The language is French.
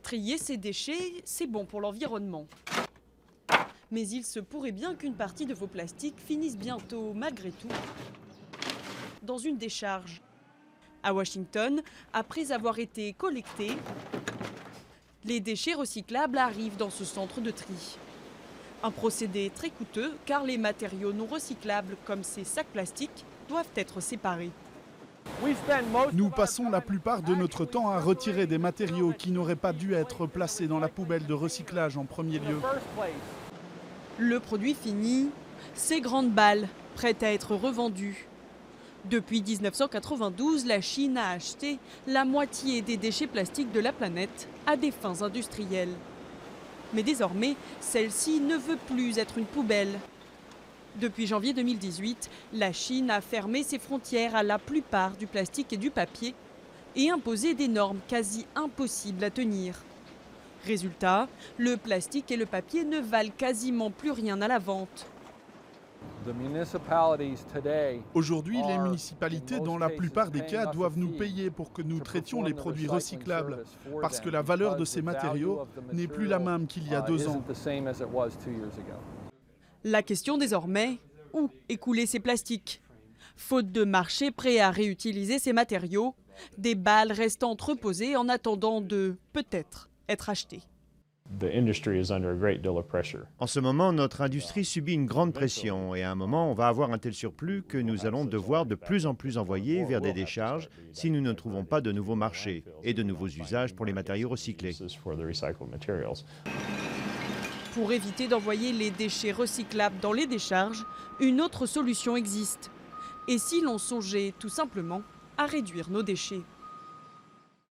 Trier ces déchets, c'est bon pour l'environnement. Mais il se pourrait bien qu'une partie de vos plastiques finisse bientôt, malgré tout, dans une décharge. À Washington, après avoir été collectés, les déchets recyclables arrivent dans ce centre de tri. Un procédé très coûteux car les matériaux non recyclables comme ces sacs plastiques doivent être séparés. Nous passons la plupart de notre temps à retirer des matériaux qui n'auraient pas dû être placés dans la poubelle de recyclage en premier lieu. Le produit fini, ces grandes balles, prêtes à être revendues. Depuis 1992, la Chine a acheté la moitié des déchets plastiques de la planète à des fins industrielles. Mais désormais, celle-ci ne veut plus être une poubelle. Depuis janvier 2018, la Chine a fermé ses frontières à la plupart du plastique et du papier et imposé des normes quasi impossibles à tenir. Résultat, le plastique et le papier ne valent quasiment plus rien à la vente. Aujourd'hui, les municipalités, dans la plupart des cas, doivent nous payer pour que nous traitions les produits recyclables, parce que la valeur de ces matériaux n'est plus la même qu'il y a 2 ans. La question désormais, où écouler ces plastiques? Faute de marché prêt à réutiliser ces matériaux, des balles restent entreposées en attendant de, peut-être, être achetées. En ce moment, notre industrie subit une grande pression et à un moment, on va avoir un tel surplus que nous allons devoir de plus en plus envoyer vers des décharges si nous ne trouvons pas de nouveaux marchés et de nouveaux usages pour les matériaux recyclés. Pour éviter d'envoyer les déchets recyclables dans les décharges, une autre solution existe. Et si l'on songeait tout simplement à réduire nos déchets ?